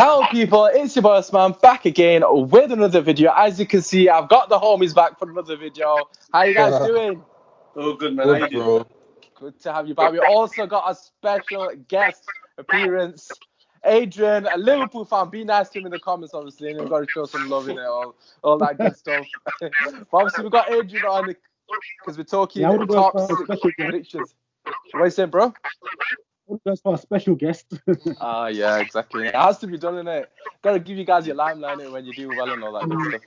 Hello people, it's your boy Osman back again with another video. As you can see, I've got the homies back for another video. How you guys doing? Oh, good man. How you doing? Bro. Good to have you back. We also got a special guest appearance, Adrian, a Liverpool fan. Be nice to him in the comments, obviously, and we've got to show some love in it, all that good stuff. But obviously, we've got Adrian on because we're talking top 6 predictions. What are you saying, bro? That's for a special guest. Yeah, exactly. It has to be done, innit? Got to give you guys your limelight when you do well and all that good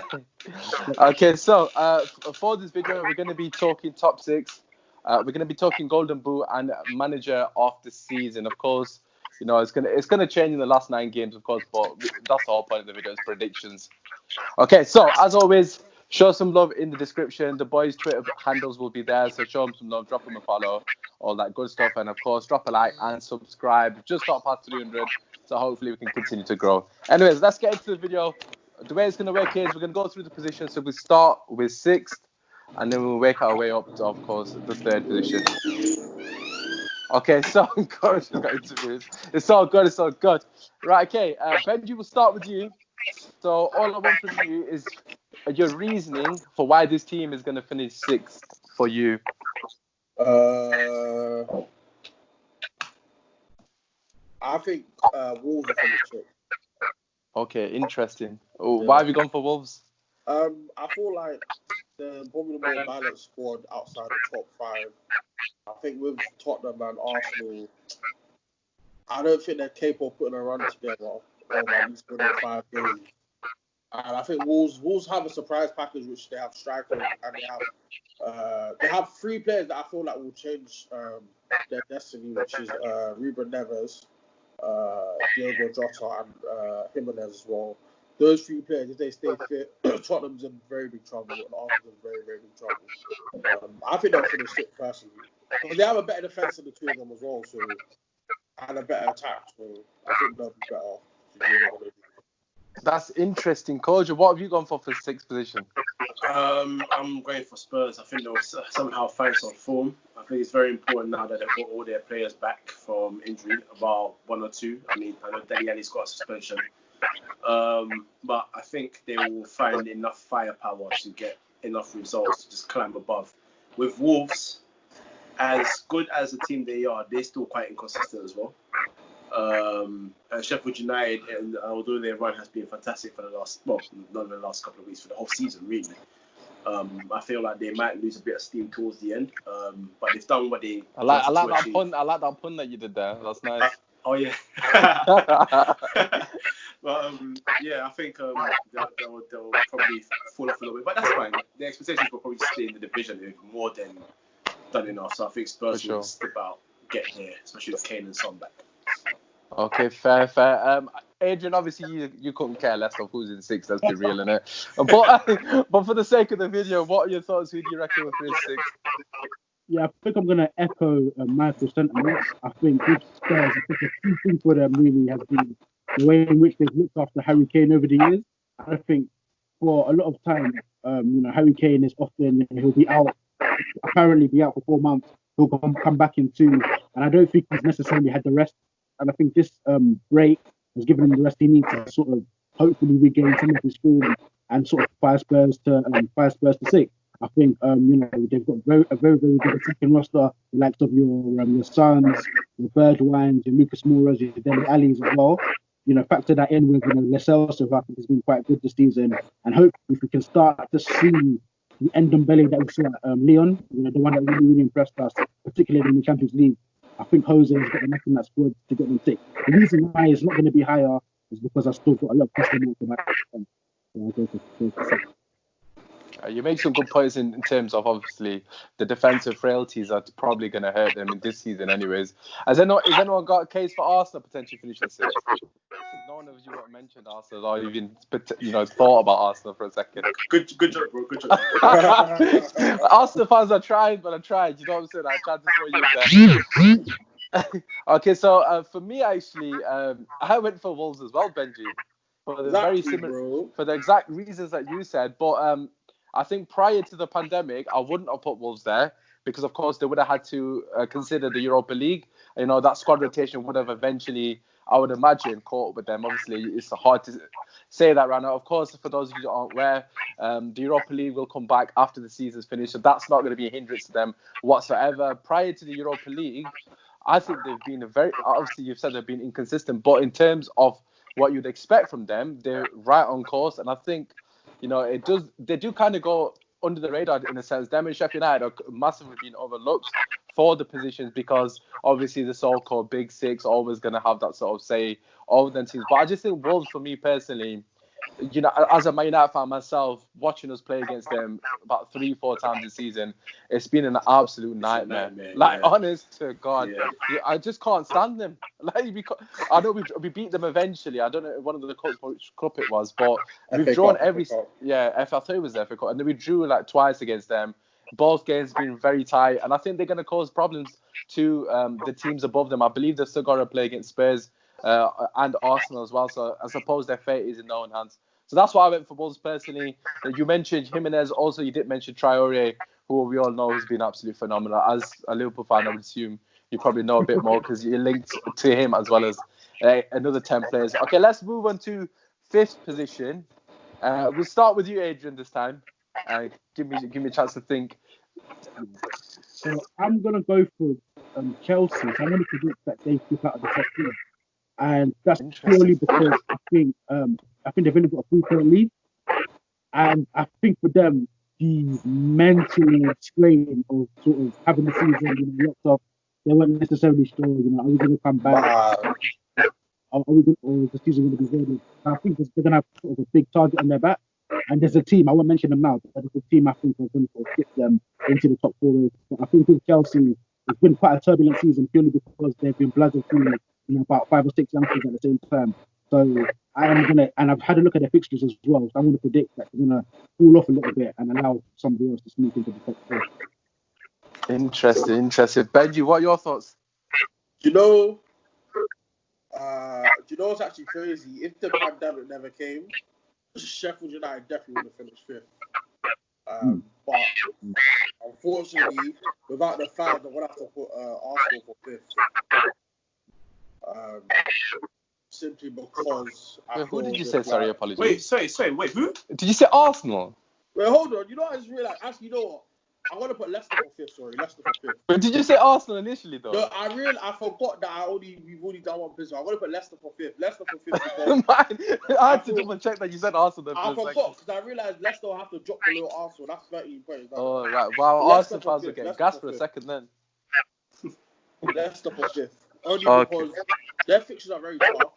stuff. Okay, so for this video, we're going to be talking top 6. We're going to be talking Golden Boot and Manager of the Season. Of course, you know it's gonna change in the last 9 games, of course, but that's the whole point of the video is predictions. Okay, so as always, show some love in the description. The boys' Twitter handles will be there, so show them some love, drop them a follow, all that good stuff, and of course, drop a like and subscribe. Just got past 300, so hopefully we can continue to grow. Anyways, let's get into the video. The way it's going to work is we're going to go through the positions. So we start with 6th, and then we'll work our way up to, of course, the 3rd position. Okay, so good. It's so good. It's so good. Right, okay. Benji, we'll start with you. So all I want from you is your reasoning for why this team is going to finish 6th for you. I think Wolves are finished 6th. Okay, interesting. Why have you gone for Wolves? I feel like they're probably the more balanced squad outside the top 5. I think with Tottenham and Arsenal, I don't think they're capable of putting a run together over at least within 5 games. And I think Wolves have a surprise package, which they have strikers and they have 3 players that I feel like will change their destiny, which is Ruben Neves, Diogo Jota, and Jimenez as well. Those 3 players, if they stay fit, Tottenham's in very big trouble, and Arsenal's in very, very big trouble. I think they'll finish 6th personally. But they have a better defense than the 2 of them as well, and a better attack. So I think they'll be better. That's interesting. Koja, what have you gone for 6th position? I'm going for Spurs. I think they'll somehow find some form. I think it's very important now that they've got all their players back from injury, about 1 or 2. I mean, I know Dele Alli's got a suspension. But I think they will find enough firepower to get enough results to just climb above. With Wolves, as good as the team they are, they're still quite inconsistent as well. Sheffield United, and although their run has been fantastic for the last, well, not the last couple of weeks, for the whole season really, I feel like they might lose a bit of steam towards the end. But they've done what they. I like that pun that you did there. That's nice. Oh yeah. But yeah, I think they'll probably fall off a little bit, but that's fine. The expectations will probably stay in the division more than done enough. So I think Spurs will step out, get there, especially with Kane and Son back. Okay, fair. Adrian, obviously you couldn't care less of who's in 6th. Let's be real, innit? But for the sake of the video, what are your thoughts? Who do you reckon will finish 6th? Yeah, I think I'm going to echo Michael's sentiments. I think with Spurs, I think a key thing for them really has been the way in which they've looked after Harry Kane over the years. I think for a lot of time, Harry Kane is often, he'll be out, apparently be out for 4 months. He'll come back in 2, and I don't think he's necessarily had the rest. And I think this break has given him the rest he needs to sort of hopefully regain some of his form and sort of fire Spurs to 6th. I think they've got a very, very good attacking roster, the likes of your Sons, your Bergwijn, your Lucas Moura's, your Dele Alli's as well. Factor that in with Lascelles, who I think has been quite good this season, and hopefully if we can start to see the Ndombele that we saw at Lyon, the one that really, really impressed us, particularly in the Champions League. I think Jose has got enough in that squad to get them 6th. The reason why it's not going to be higher is because I've still got a lot of question marks about it. So I go for 6th. You make some good points in terms of obviously the defensive frailties are probably going to hurt them in this season anyways. Has anyone got a case for Arsenal potentially finishing 6th? No one of you have mentioned Arsenal or even thought about Arsenal for a second. Good job, bro. Good job. Arsenal fans are trying, but I tried. You know what I'm saying? I tried to throw you there. Okay, so for me actually, I went for Wolves as well, Benji. For the very similar, for the exact reasons that you said, but I think prior to the pandemic, I wouldn't have put Wolves there because, of course, they would have had to consider the Europa League. That squad rotation would have eventually I would imagine, caught up with them. Obviously, it's hard to say that right now. Of course, for those of you who aren't aware, the Europa League will come back after the season's finished, so that's not going to be a hindrance to them whatsoever. Prior to the Europa League, I think they've been obviously you've said they've been inconsistent, but in terms of what you'd expect from them, they're right on course. And I think, they do kind of go under the radar in a sense. Them and Sheffield United are massively being overlooked for the positions because obviously the so-called Big Six always going to have that sort of say over them teams. But I just think Wolves, for me personally, as a Man United fan myself, watching us play against them about 3-4 times this season, it's been an absolute nightmare. Honest to God, I just can't stand them. I know we beat them eventually. I don't know one of the which cup it was, but we've drawn every. I thought it was FA Cup, and then we drew like twice against them. Both games been very tight, and I think they're going to cause problems to the teams above them. I believe they've still got to play against Spurs and Arsenal as well. So I suppose their fate is in their own hands. So that's why I went for Wolves personally. You mentioned Jimenez. Also, you did mention Traore, who we all know has been absolutely phenomenal. As a Liverpool fan, I would assume you probably know a bit more because you're linked to him as well as another 10 players. Okay, let's move on to 5th position. We'll start with you, Adrian, this time. Give me a chance to think. So I'm gonna go for Chelsea. So I'm gonna predict that they flip out of the top 3, and that's purely because I think they've only got a 3-point lead, and I think for them the mental strain of sort of having the season locked off, they weren't necessarily sure. Are we going to come back? Are we going, or is the season going to be ready? I think they're going to have sort of a big target on their back. And there's a team, I won't mention them now, but there's a team I think is going to get them into the top 4. But I think with Chelsea, it's been quite a turbulent season purely because they've been blooded through about 5 or 6 youngsters at the same time. So I am going to, and I've had a look at their fixtures as well, so I'm going to predict that they're going to fall off a little bit and allow somebody else to sneak into the top 4. Interesting. Benji, what are your thoughts? Do you know what's actually crazy? If the pandemic never came, Sheffield United definitely would have finished 5th. But unfortunately, without the fans, I'm going to have to put Arsenal for 5th. Simply because... Who did you say? Sorry, apologies. Wait, who? Did you say Arsenal? Wait, hold on. I just realised... Actually, you know what? I'm going to put Leicester for 5th, sorry. Leicester for 5th. But did you say Arsenal initially, though? No, I forgot that we've already done one position. I'm going to put Leicester for 5th. Leicester for 5th because... I had to double check that you said Arsenal. I forgot because I realised Leicester will have to drop below Arsenal. That's 13 points. Oh, right. Wow, Arsenal fans were getting gas for a second then. Leicester for 5th. Only because their fixtures are very tough.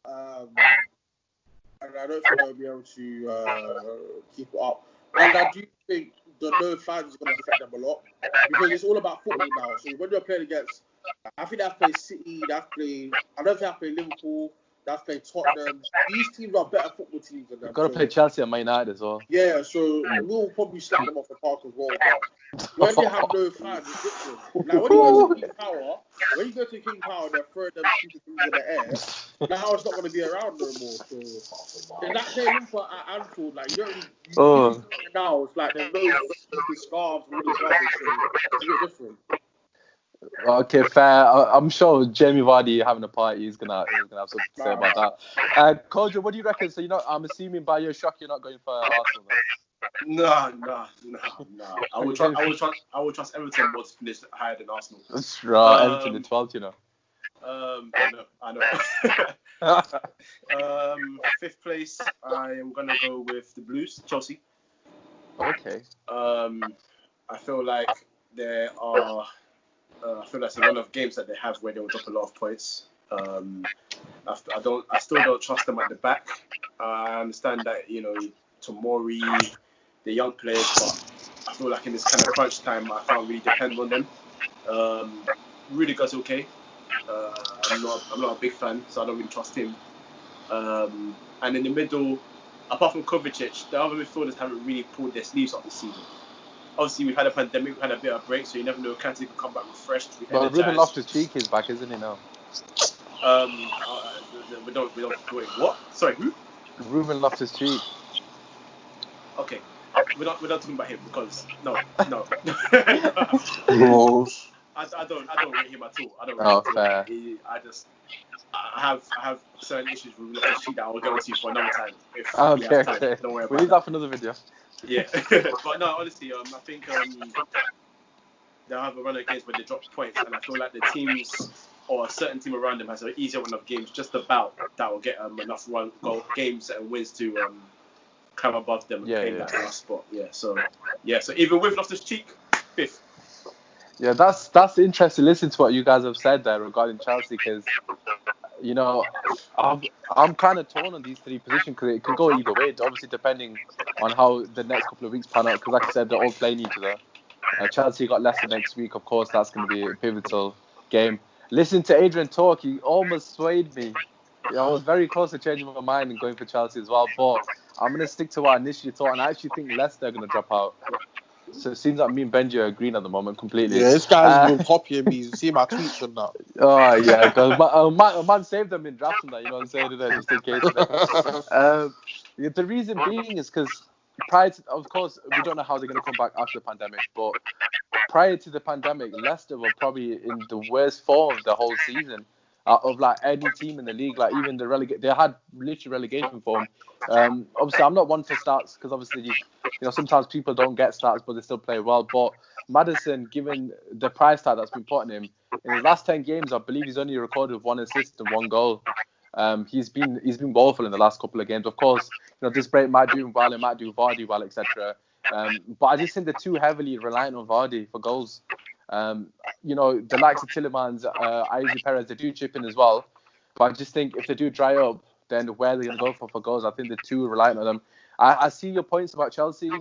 And I don't think they'll be able to keep it up. And I do think the no fans is going to affect them a lot because it's all about football now. So when you're playing against, I think they've played City, I don't think they've played Liverpool, they've played Tottenham. These teams are better football teams than them. You've got to play Chelsea and Man United as well. Yeah, so we'll probably slap them off the park as well. But when they have no fans, it's different. Like when you go to King Power, they're throwing them stupid things in the air. Now it's not going to be around no more. So in that same input at Anfield, like you now it's like there's no stupid scarves and all this rubbish. So it's a bit different. Okay, fair. I'm sure Jamie Vardy having a party. He's gonna have something to say about that. Kojo, what do you reckon? So I'm assuming by your shock you're not going for Arsenal. Then? No. I will trust Everton more to finish higher than Arsenal. That's right. Everton in 12th, I know. 5th place, I am gonna go with the Blues, Chelsea. Okay. I feel like there are. I feel there's a lot of games that they have where they will drop a lot of points. I still don't trust them at the back. I understand that Tomori, the young players, but I feel like in this kind of crunch time, I can't really depend on them. Rudiger's okay. I'm not a big fan, so I don't really trust him. And in the middle, apart from Kovacic, the other midfielders haven't really pulled their sleeves up this season. Obviously, we've had a pandemic, we've had a bit of a break, so you never know. Kante could come back refreshed. Well, Ruben Loftus-Cheek is back, isn't he now? We don't. Wait, what? Sorry, who? Ruben Loftus-Cheek. Okay, we're not talking about him because no. I don't rate him at all. I don't rate Oh, him fair. at all. I have certain issues with Loftus Cheek that I'll go into for another time. If we Okay, have time. okay. Don't worry We about need that. that for another video. Yeah, but no, honestly, I think they'll have a run of games where they drop points, and I feel like the teams or a certain team around them has an easier run of games just about that will get enough games and wins to climb above them and claim that last spot. So even with Loftus Cheek, 5th. Yeah, that's interesting. Listen to what you guys have said there regarding Chelsea, because you know I'm kind of torn on these three positions because it could go either way. Obviously, depending on how the next couple of weeks pan out. Because like I said, they're all playing each other. Chelsea got Leicester next week. Of course, that's going to be a pivotal game. Listening to Adrian talk, he almost swayed me. I was very close to changing my mind and going for Chelsea as well. But I'm going to stick to what I initially thought, and I actually think Leicester are going to drop out. So it seems like me and Benji are agreeing at the moment completely. Yeah, this guy's been copying me. You see my tweets and that. Oh, yeah. Because man saved them in drafts and that, you know what I'm saying? Just in case. The reason being is because of course, we don't know how they're going to come back after the pandemic, but prior to the pandemic, Leicester were probably in the worst form of the whole season of like any team in the league. Like even they had literally relegation form. Obviously, I'm not one for stats because obviously you know sometimes people don't get stats but they still play well. But Maddison, given the price tag that's been put on him in his last 10 games, I believe he's only recorded 1 assist and 1 goal. He's been woeful in the last couple of games. Of course, you know this break might do him well, it might do Vardy well, etc. But I just think they're too heavily reliant on Vardy for goals. You know, the likes of Tielemans, Ayoze Perez, they do chip in as well. But I just think if they do dry up, then where they're going to go for goals, I think they're too reliant on them. I see your points about Chelsea,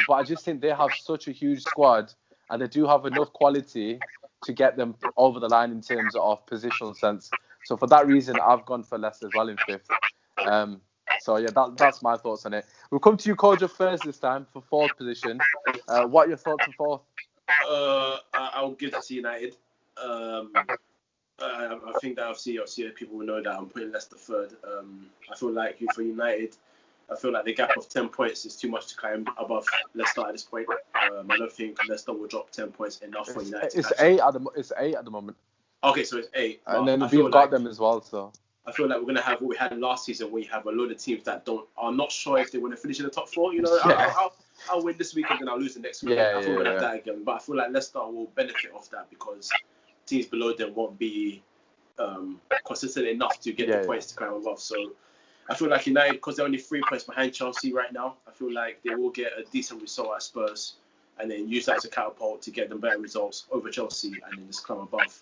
but I just think they have such a huge squad and they do have enough quality to get them over the line in terms of positional sense. So for that reason, I've gone for Leicester as well in 5th. So yeah, that's my thoughts on it. We'll come to you, Kojo, first this time for 4th position. What are your thoughts on 4th? I'll give that to United. I think that obviously people will know that I'm putting Leicester 3rd. I feel like for United, I feel like the gap of 10 points is too much to climb above Leicester at this point. I don't think Leicester will drop 10 points enough for United. It's 8 at the moment. Okay, so it's 8. And then we've got them as well, so. I feel like we're gonna have what we had last season, where you have a load of teams that are not sure if they want to finish in the top 4. You know, Yeah. I'll win this weekend and I'll lose the next week. I feel we're gonna have that again. But I feel like Leicester will benefit off that because teams below them won't be consistent enough to get the points to climb above. So I feel like United, because they're only 3 points behind Chelsea right now, I feel like they will get a decent result at Spurs and then use that as a catapult to get them better results over Chelsea and then just climb above.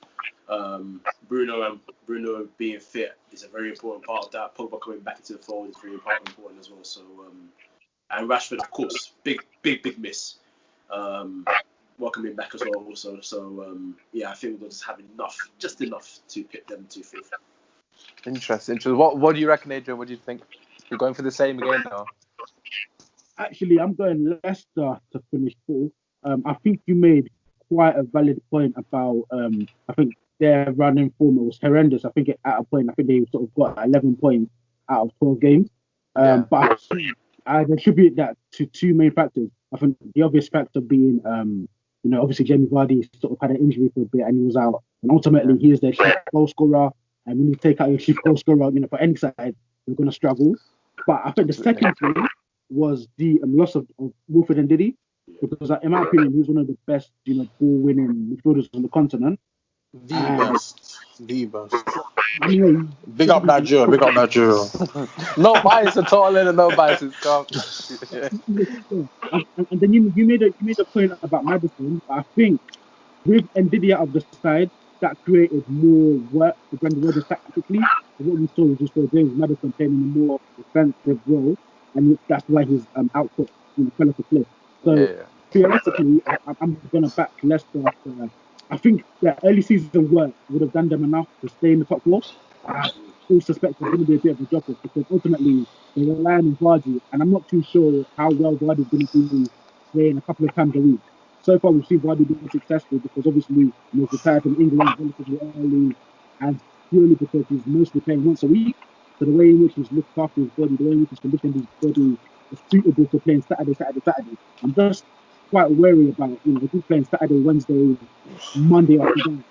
Bruno being fit is a very important part of that. Pogba coming back into the fold is very important as well. So and Rashford, of course, big miss. Welcoming back as well also. So I think we'll just have just enough to pick them to 5th. Interesting. What do you reckon, Adrian? What do you think? You're going for the same again now? Actually, I'm going Leicester to finish 4th. I think you made quite a valid point about I think their running form was horrendous. I think at a point, I think they sort of got 11 points out of 12 games. But I attribute that to 2 main factors. I think the obvious factor being, obviously Jamie Vardy sort of had an injury for a bit and he was out. And ultimately, he is their chief goal scorer. And when you take out your chief goal scorer, for any side, you're going to struggle. But I think the second thing was the loss of Wilfred Ndidi. Because in my opinion, he's one of the best, ball-winning midfielders on the continent. The best. Big up Nigeria. No bias at all, and no bias is gone. And then you made a point about Maddison. I think with Ndidi out of the side, that created more work for Brendan Rodgers tactically. And what we saw was just James Maddison playing in a more defensive role, and that's why his output fell off the cliff. So theoretically, I'm going to back Leicester after. I think that early season work would have done them enough to stay in the top 4. I still suspect there's going to be a bit of a drop-off because ultimately they're relying on Vardy, and I'm not too sure how well Vardy's going to be playing a couple of times a week. So far, we've seen Vardy being successful because obviously he's retired from England relatively early, and purely because he's mostly playing once a week. So the way in which he's looked after his body, the way in which he's conditioned his body is suitable for playing Saturday. I'm just quite wary about, if he's playing Saturday, Wednesday, Monday after that.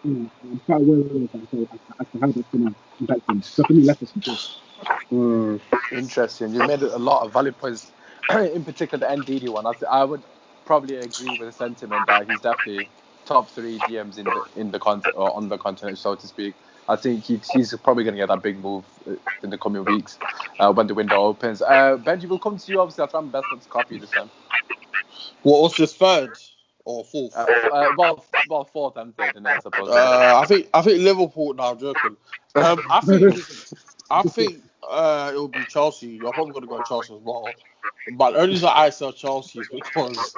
I'm quite wary about as to how that's going to impact him. So for me, Leicester for sure. Interesting. You made a lot of valid points, in particular the NDD one. I would probably agree with the sentiment that he's definitely top 3 DMs in the continent, or on the continent, so to speak. I think he's probably going to get that big move in the coming weeks when the window opens. Benji, we'll come to you. Obviously, I'll try my best not to copy this time. What's this, third or fourth? Well, fourth and third, I suppose. I think Liverpool. No, I'm joking. I think it will be Chelsea. You're probably going to go Chelsea as well. But the only reason I sell Chelsea is because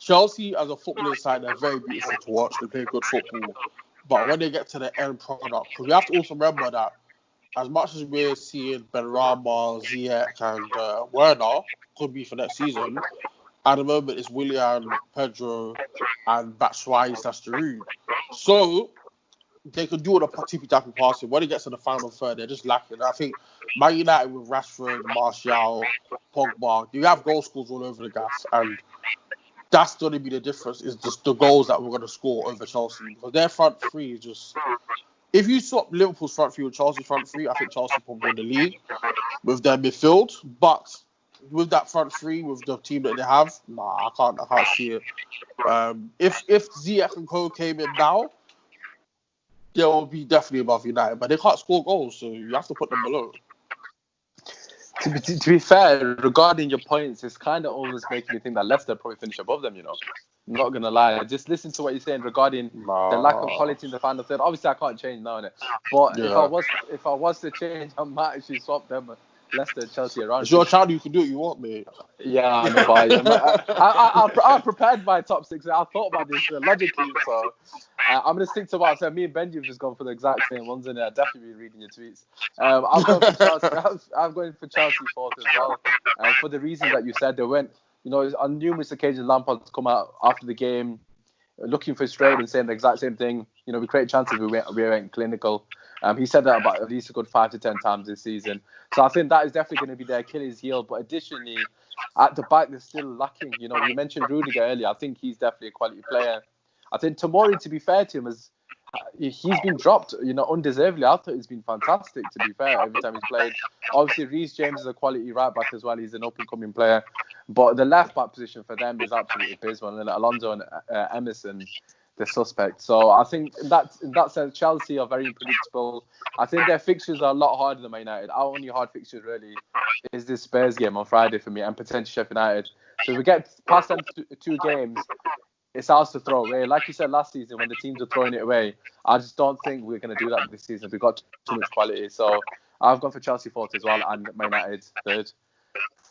Chelsea, as a footballing side, they're very beautiful to watch. They play good football. But when they get to the end product, because we have to also remember that as much as we're seeing Benrahma, Ziyech, and Werner could be for next season, at the moment it's Willian, Pedro, and Batshuayi Giroud. So they can do all the tippy-tappy passing. When it gets to the final third, they're just lacking. I think Man United with Rashford, Martial, Pogba, you have goal scores all over the gas, and that's going to be the difference, is just the goals that we're going to score over Chelsea. Because their front three is just... If you swap Liverpool's front three with Chelsea's front three, I think Chelsea probably win the league with their midfield. But with that front three, with the team that they have, I can't see it. If Ziyech and Co came in now, they will be definitely above United. But they can't score goals, so you have to put them below. To be fair, regarding your points, it's kind of almost making me think that Leicester probably finish above them, I'm not going to lie. Just listen to what you're saying regarding the lack of quality in the final third. Obviously, I can't change now, innit? But if I was to change, I might actually swap them, Leicester and Chelsea around. It's your child, you can do what you want, mate. Yeah, I know, but I prepared my top 6. I thought about this logically, so I'm going to stick to what I said. Me and Benji have just gone for the exact same ones, and I've definitely been reading your tweets. I'm going for Chelsea. I'm going for Chelsea fourth as well, for the reasons that you said. They went, on numerous occasions, Lampard's come out after the game looking frustrated and saying the exact same thing. We create chances, we went clinical. He said that about at least a good 5 to 10 times this season. So I think that is definitely going to be their Achilles heel. But additionally, at the back, they're still lacking. You mentioned Rudiger earlier. I think he's definitely a quality player. I think Tomori, to be fair to him, he's been dropped, undeservedly. I thought he's been fantastic, to be fair, every time he's played. Obviously, Reece James is a quality right back as well. He's an up-and-coming player. But the left back position for them is absolutely abysmal. And Alonso and Emerson, the suspect. So I think in that sense, Chelsea are very unpredictable. I think their fixtures are a lot harder than Man United. Our only hard fixture really is this Spurs game on Friday for me, and potentially Sheffield United. So if we get past them 2 games, it's ours to throw away. Like you said last season, when the teams are throwing it away, I just don't think we're going to do that this season. We've got too much quality. So I've gone for Chelsea fourth as well, and Man United third.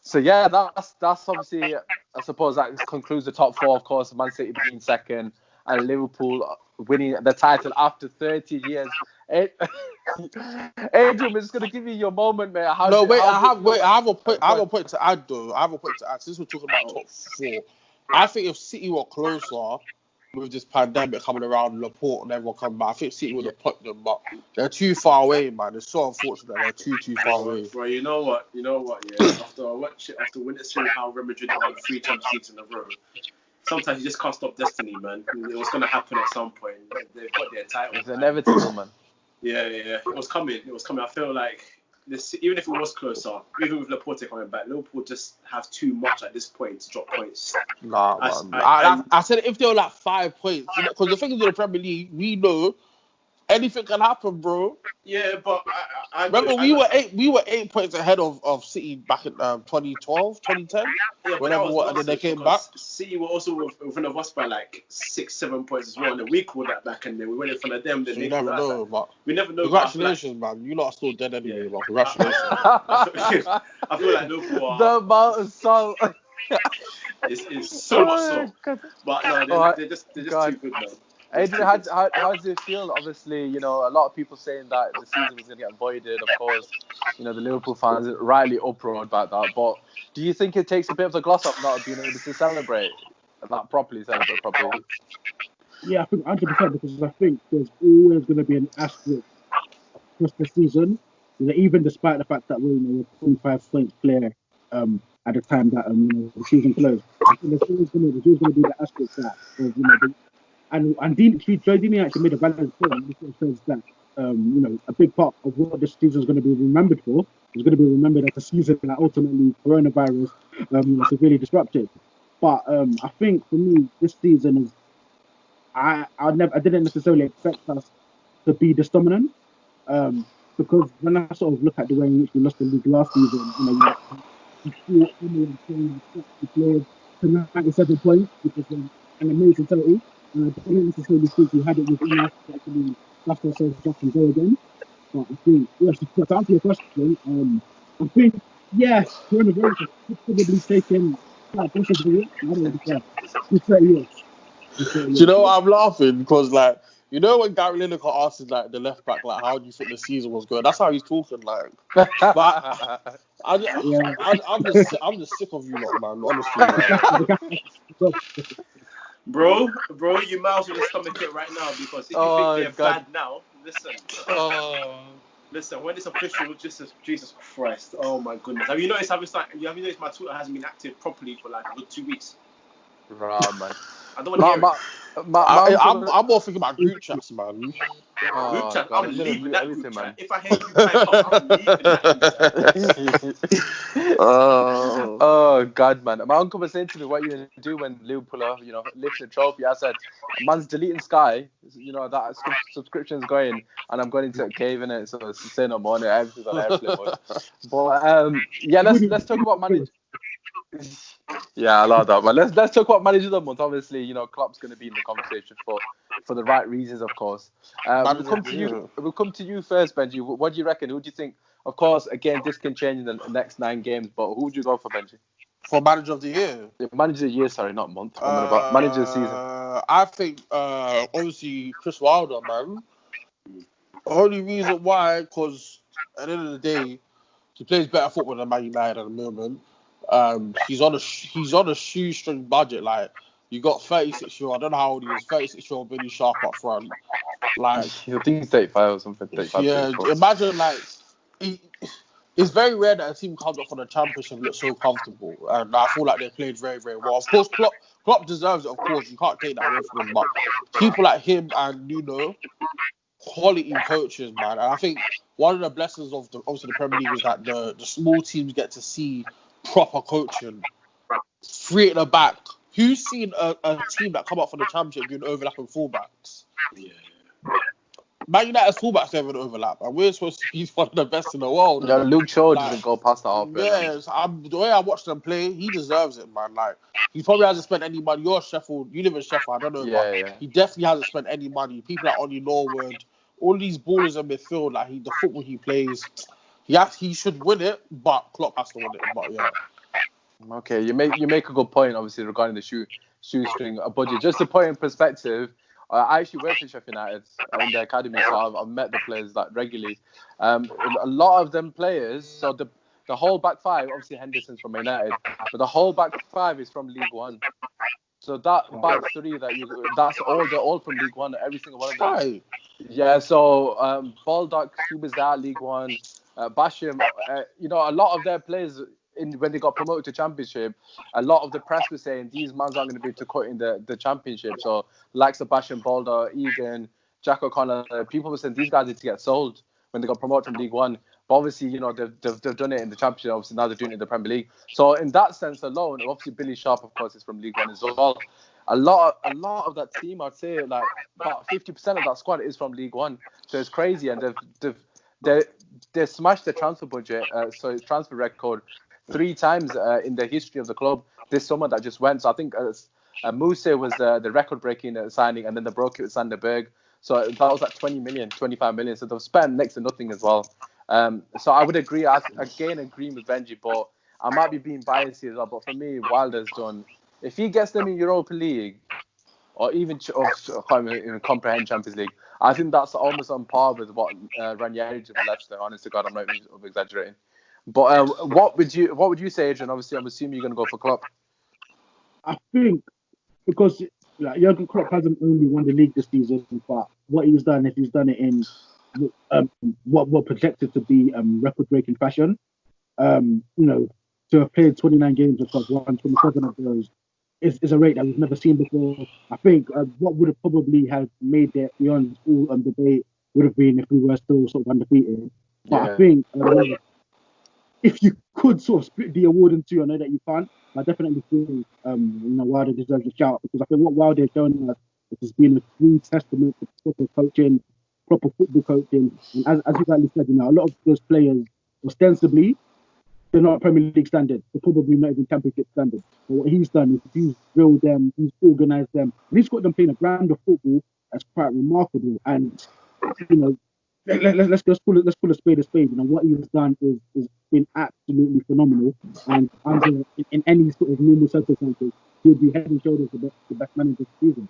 So yeah, that's obviously, I suppose that concludes the top 4. Of course, Man City being second, and Liverpool winning the title after 30 years. Adrian, we're just going to give you your moment, mate. I have a point to add, though. Since we're talking about top 4, I think if City were closer with this pandemic coming around, Laporte and everyone coming back, I think City would have put them, but they're too far away, man. It's so unfortunate they're too far away. Bro, you know what? Yeah, after witnessing how Real Madrid won 3 Champions Leagues in a row, sometimes you just can't stop destiny, man. It was going to happen at some point. They've got their title. It's inevitable, man. Yeah. It was coming. I feel like this, even if it was closer, even with Laporte coming back, Liverpool just have too much at this point to drop points. I said if they were like 5 points, because the thing is in the Premier League, we know anything can happen, bro. Yeah, but I remember we were 8 points ahead of City back in 2012, 2010. Yeah, and then they came back. City were also within of us by like 6-7 points as well, and then we called that back, and then we went in front of them. Then we never know, but we never know. Congratulations, man! You lot are still dead anyway, but congratulations. I feel like Liverpool the amount of salt. It's so much salt, but no, they're just too good, man. Adrian, how does it feel? Obviously, a lot of people saying that the season was going to get voided. Of course, the Liverpool fans are rightly uproar about that. But do you think it takes a bit of the gloss off not being able to celebrate, not properly celebrate properly? Yeah, I think 100%, because I think there's always going to be an asterisk across the season. Even despite the fact that we're 25 points clear at the time that the season closed. I think there's always going to be the aspect that of and Joe Dini actually made a valid point. He says that a big part of what this season is going to be remembered for is going to be remembered as a season that ultimately coronavirus severely disrupted. But I think for me, this season is I didn't necessarily expect us to be this dominant. Because when I sort of look at the way in which we lost the league last season, you played to 97 points, which is an amazing total. And I don't necessarily think we had it within us to actually dust ourselves off and go again. But I think, to answer your question, I think, coronavirus has probably taken quite a bunch of the year. I don't know, it's 30 years. Do you know what I'm laughing? Because, like, you know when Gary Lineker asks like the left back, like, how do you think the season was going? That's how he's talking, like. But I'm just sick of you lot, man. Honestly, Bro, you might as well just stomach it right now, because if you think they're bad now, listen. Listen, when it's official, Jesus Christ, oh my goodness. Have you noticed my Twitter hasn't been active properly for like a good 2 weeks? Right, man. I don't want to hear it. I'm more thinking about group chats, man. Group chat, I'm leaving that group chat. If I hear you I'm leaving that group chat. Oh God, man. My uncle was saying to me, what you gonna do when Liverpool are, lift the trophy? I said, man's deleting Sky, that subscription's going, and I'm going into a cave in it, so it's say no more, everything's on airplane mode. But let's talk about managing. Yeah, I love that, man. Let's talk about manager of the month. Obviously, Klopp's going to be in the conversation for the right reasons, of course. We'll come to you first, Benji. What do you reckon? Who do you think? Of course, again, this can change in the next 9 games, but who would you go for, Benji? For manager of the year? Manager of the year, sorry, not month. Manager of the season. I think, obviously, Chris Wilder, man. Only reason why, because at the end of the day, he plays better football than Man United at the moment. He's on a shoestring budget. Like, you got 36-year-old, I don't know how old he is, 36-year-old Billy Sharp up front. Like, I think he's 35 or something. 35, yeah, 34. imagine, like, it's very rare that a team comes up from the Championship and looks so comfortable. And I feel like they played very, very well. Of course, Klopp deserves it, of course. You can't take that away from him. But people like him and Nuno, quality coaches, man. And I think one of the blessings of the Premier League is that the small teams get to see proper coaching. 3 at the back. Who's seen a team that come up from the Championship doing overlapping fullbacks? Yeah. Man United's fullbacks never overlap, and we're supposed to be one of the best in the world. Yeah, Luke Shaw doesn't go past the half. Yes, the way I watched them play, he deserves it, man. Like, he probably hasn't spent any money. You're Sheffield, you live in Sheffield, I don't know, but he definitely hasn't spent any money. People like Ollie Norwood, all these ballers in midfield, like the football he plays, he should win it, but Klopp has to win it. But yeah. Okay, you make a good point, obviously, regarding the shoestring budget. Just to put in perspective, I actually work for Sheffield United in the academy, so I've met the players regularly. A lot of them players, so the whole back 5, obviously Henderson's from United, but the whole back 5 is from League One. So that back 3 that's all from League One, every single one of them. Right. Yeah, so Baldock, he was that League One. Basham, a lot of their players, when they got promoted to Championship, a lot of the press was saying these mans aren't going to be able to cut in the Championship. So, likes of Basham, Balder, Egan, Jack O'Connor, people were saying these guys need to get sold when they got promoted from League One. But obviously, they've done it in the Championship. Obviously, now they're doing it in the Premier League. So, in that sense alone, obviously Billy Sharp, of course, is from League One as well. A lot of that team, I'd say, like about 50% of that squad is from League One. So it's crazy, and they smashed the transfer budget, transfer record 3 times in the history of the club this summer that just went. So I think Muse was the record-breaking signing, and then they broke it with Sander Berg. So that was like 20 million, 25 million. So they've spent next to nothing as well. So I would agree. I again agreeing with Benji, but I might be being biased here as well. But for me, Wilder's done. If he gets them in Europa League, or even I can't even comprehend Champions League, I think that's almost on par with what Ranieri did with Leicester. Honest to God, I'm not even exaggerating. But what would you say, Adrian? Obviously, I'm assuming you're going to go for Klopp. I think because Jurgen Klopp hasn't only won the league this season, but what he's done is he's done it in what were projected to be record-breaking fashion. to have played 29 games across 127 of those is a rate that we've never seen before. I think what would have probably have made it beyond all debate would have been if we were still sort of undefeated. But I think if you could sort of split the award in two, I know that you can't. I definitely think Wilder deserves a shout, because I think what Wilder has shown us has been a true testament to proper coaching, proper football coaching. And as you rightly said, a lot of those players, ostensibly, they're not Premier League standard. They're probably not even Championship standard. But what he's done is he's drilled them, he's organised them, and he's got them playing a brand of football that's quite remarkable. And let's call a spade a spade. What he's done is been absolutely phenomenal. And under in any sort of normal circumstances, he would be head and shoulders the best manager this season.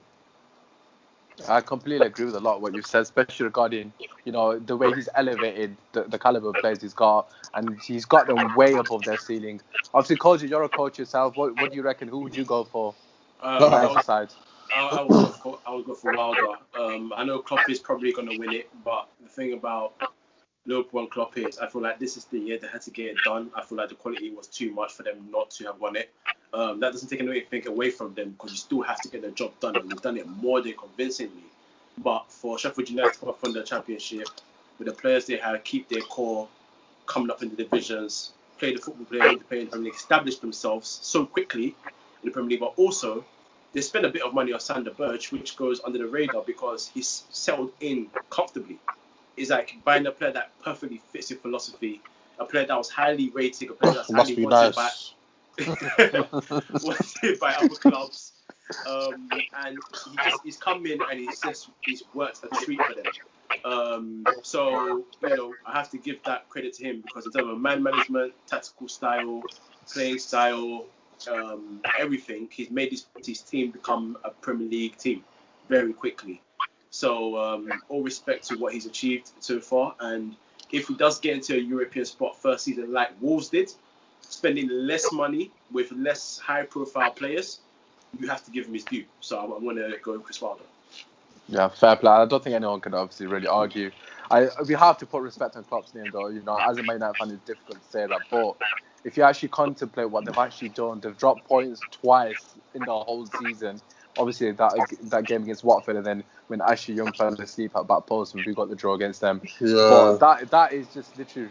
I completely agree with a lot of what you've said, especially regarding, the way he's elevated the caliber of players he's got, and he's got them way above their ceiling. Obviously, Koji, you're a coach yourself. What do you reckon? Who would you go for? I would go for Wilder. I know Klopp is probably going to win it, but the thing about Liverpool and Klopp is, I feel like this is the year they had to get it done. I feel like the quality was too much for them not to have won it. That doesn't take anything away from them, because you still have to get the job done, and they've done it more than convincingly. But for Sheffield United to come up from the Championship, with the players they have, keep their core, coming up in the divisions, play the football they need to play in the Premier League, establish themselves so quickly in the Premier League, but also they spend a bit of money on Sander Berge, which goes under the radar because he's settled in comfortably. It's like buying a player that perfectly fits your philosophy, a player that was highly rated, a player that's highly wanted by other clubs. And he's come in and he's worked a treat for them. So I have to give that credit to him, because in terms of man management, tactical style, playing style, everything, he's made his team become a Premier League team very quickly. So all respect to what he's achieved so far, and if he does get into a European spot first season like Wolves did, spending less money with less high profile players, you have to give him his due. So I'm going to go with Chris Wilder. Yeah, fair play. I don't think anyone can obviously really argue. We have to put respect on Klopp's name, though. As a Man United fan, it's difficult to say that. But if you actually contemplate what they've actually done, they've dropped points twice in the whole season. Obviously, that game against Watford, and then when Ashley Young fell asleep at back post and we got the draw against them. Yeah. But that is just literally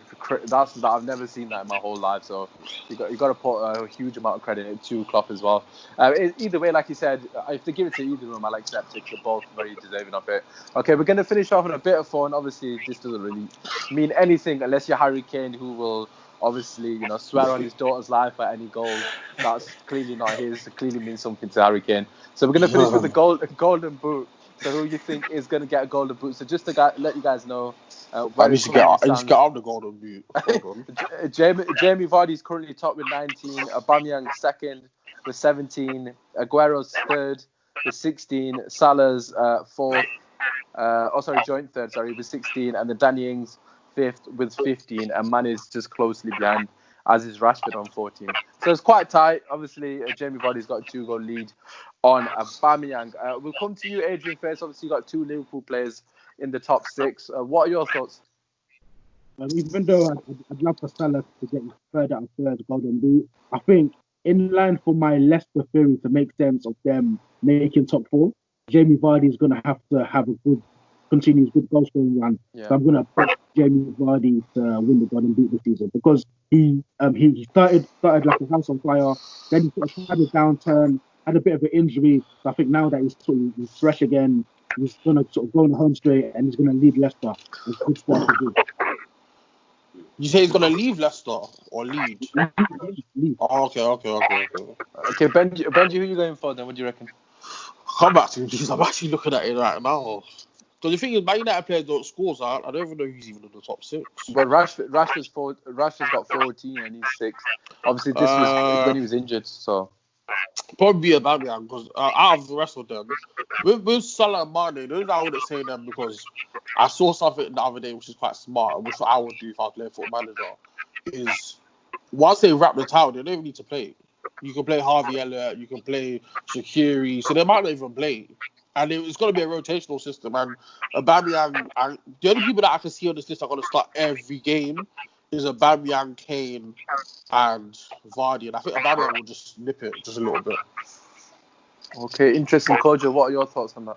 I've never seen that in my whole life. So you got to put a huge amount of credit to Klopp as well. Either way, like you said, if they give it to either of them, I'll accept it. They're both very deserving of it. Okay, we're going to finish off with a bit of fun. Obviously, this doesn't really mean anything unless you're Harry Kane, who will obviously, swear on his daughter's life at any goal. That's clearly not his. It clearly means something to Harry Kane. So we're going to finish with the golden boot. So who you think is going to get a golden boot? So just to let you guys know. I need to get out the golden boot. Jamie Vardy's currently top with 19. Aubameyang second with 17. Aguero's third with 16. Salah's fourth. Joint third, with 16. And then Danny Ings fifth with 15, and Man is just closely behind, as is Rashford on 14. So it's quite tight. Obviously, Jamie Vardy's got a 2-goal lead on Aubameyang. We'll come to you, Adrian, first. Obviously, you got 2 Liverpool players in the top 6. What are your thoughts? Even though I'd love for Salah to get his third out of third golden boot, I think in line for my Leicester theory to make sense of them making top 4, Jamie Vardy is going to have a good continues good goal scoring run. Yeah. So I'm going to put Jamie Vardy to win the golden boot this season, because he started like a house on fire. Then he sort of had a downturn, had a bit of an injury. So I think now that he's fresh again, he's going to sort of go on the home straight and he's going to lead Leicester. Good start to do. You say he's going to leave Leicester or lead? Lead. Oh, okay. Okay, Benji, who are you going for then? What do you reckon? Come back to me, please. I'm actually looking at it right now. So the thing is, Man United players don't score, so I don't even know who's even in the top 6. But Rashford's got 14 and he's 6. Obviously, this was when he was injured, so... Probably Aubameyang, because out of the rest of them, with Salah and Mane, the reason I wouldn't say them, because I saw something the other day which is quite smart, and which I would do if I was playing Football Manager, is once they wrap the towel, they don't even need to play. You can play Harvey Elliott, you can play Shaqiri, so they might not even play. And it's going to be a rotational system. And Aubameyang, the only people that I can see on this list are going to start every game is Aubameyang, Kane, and Vardy, and I think Aubameyang will just nip it just a little bit. Okay, interesting, Kojo. What are your thoughts on that?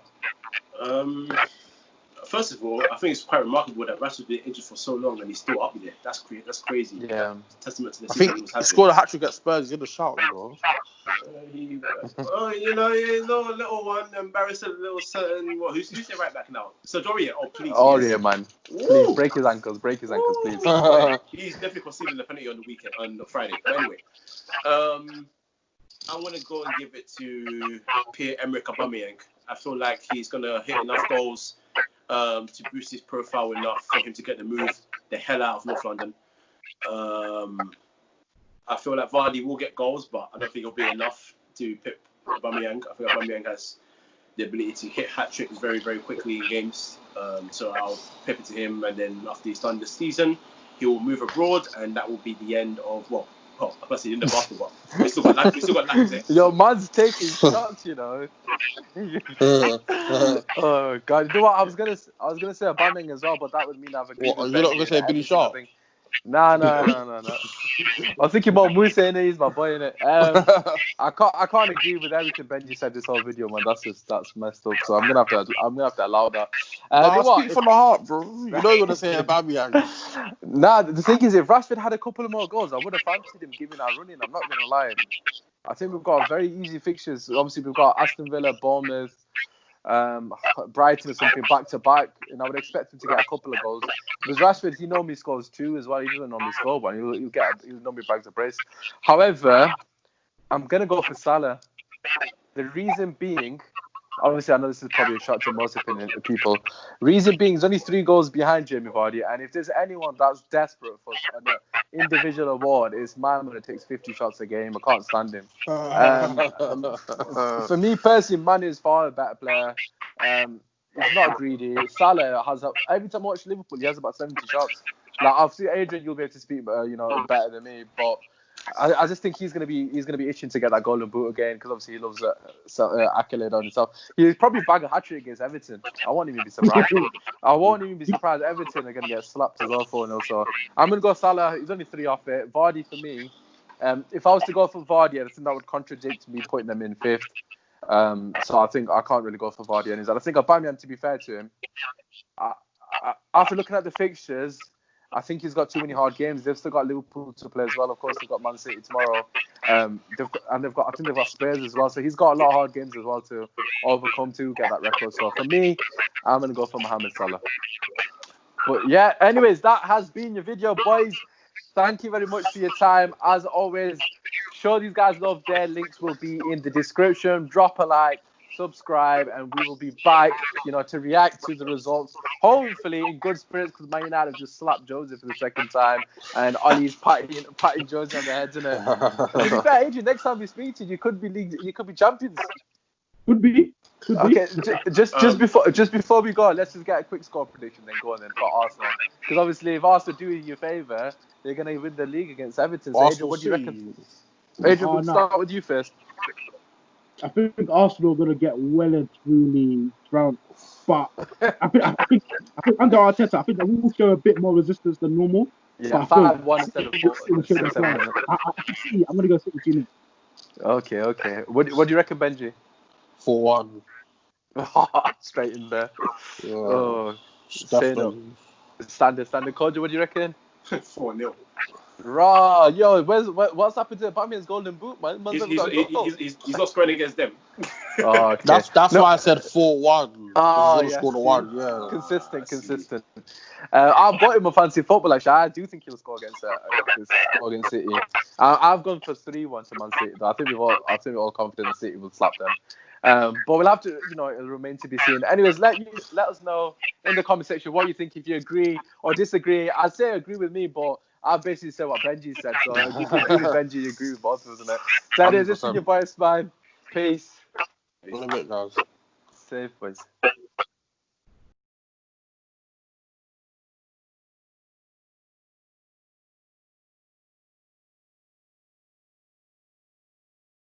First of all, I think it's quite remarkable that Rashford's been injured for so long and he's still up there. That's crazy. Yeah. Testament to the I season think he was he having. scored a hat-trick at Spurs. He's in the shout, bro. Little one, embarrassed a little certain. Who's the right back now? Sadoria. Oh, please. Oh, yes. yeah, man. Woo. Please, break his ankles, please. He's definitely conceding the penalty on the Friday. But anyway, I want to go and give it to Pierre-Emerick Aubameyang. I feel like he's going to hit enough goals to boost his profile enough for him to get the hell out of North London. I feel like Vardy will get goals, but I don't think it'll be enough to pip Aubameyang. I think Aubameyang has the ability to hit hat-tricks very, very quickly in games. So I'll pip it to him, and then after he's done the season, he will move abroad, and that will be the end of, I must say, in the basketball. We still got life there. Yo, man's taking shots, you know. Oh God! You know what? I was gonna say Aubameyang as well, but that would mean I've agreed. What, you're not gonna say Billy Sharp? No. I was thinking about Musa, and he's my boy, innit? I can't agree with everything Benji said this whole video, man. That's messed up. So I'm gonna have to allow that. Speak from the heart, bro. You know you're gonna say Aubameyang. Nah, the thing is, if Rashford had a couple of more goals, I would have fancied him giving our running. I'm not gonna lie. I think we've got very easy fixtures. Obviously, we've got Aston Villa, Bournemouth, Brighton or something back to back, and I would expect him to get a couple of goals. Because Rashford, he normally scores 2 as well. He doesn't normally score, but he'll normally bags a brace. However, I'm gonna go for Salah. The reason being, obviously, I know this is probably a shot to most people. Reason being, he's only 3 goals behind Jamie Vardy, and if there's anyone that's desperate for an individual award, it's my man that takes 50 shots a game. I can't stand him. For me personally, Mane is far a better player. He's not greedy. Salah has every time I watch Liverpool, he has about 70 shots. Like I've seen Adrian, you'll be able to speak, better than me, but I just think he's gonna be itching to get that golden boot again because obviously he loves accolade on himself. He'll probably bag a hat-trick against Everton. I won't even be surprised. Everton are gonna get slapped as well for it. So I'm gonna go Salah. He's only 3 off it. Vardy for me. If I was to go for Vardy, I think that would contradict me putting them in 5th. So I think I can't really go for Vardy anyways. I think Aubameyang, to be fair to him, after looking at the fixtures, I think he's got too many hard games. They've still got Liverpool to play as well. Of course, they've got Man City tomorrow. I think they've got Spurs as well. So he's got a lot of hard games as well to overcome to get that record. So for me, I'm gonna go for Mohamed Salah. But yeah, anyways, that has been your video, boys. Thank you very much for your time. As always, show these guys love. Their links will be in the description. Drop a like, subscribe, and we will be back, to react to the results. Hopefully in good spirits, because Man United just slapped Jose for the second time, and Ollie's patting Jose on the head, isn't it? To be fair, Adrian, next time we speak to you, you could be champions. Could be. Okay, just before we go, let's just get a quick score prediction, then go on then for Arsenal. Because obviously, if Arsenal do you a favour, they're gonna win the league against Everton. So Adrian, what do you reckon? Adrian, we'll start with you first. I think Arsenal are going to get well and truly drowned. But I think under Arteta, I think they will show a bit more resistance than normal. Yeah, 5-1 instead of 4. I'm going to go 6-2. Okay. What do you reckon, Benji? 4-1. Straight in there. Yeah. Oh, standard. Kojo, what do you reckon? 4-0. Raw, yo, what's happened to Aubameyang's golden boot, man? He's not scoring against them. Oh, okay. That's why I said 4-1. Oh, yeah. Scored 1, yeah. Consistent. I've got him a fancy football, actually. I do think he'll score against City. I've gone for 3-1 to Man City. I think we're all confident City will slap them. But we'll have to, it'll remain to be seen. Anyways, let us know in the comment section what you think, if you agree or disagree. I'd say agree with me, but I basically said what Benji said, so if you agree with Benji, you agree with both of us, isn't it? So it is, this is your boy, Spine. Peace. In a bit, guys. Safe, boys.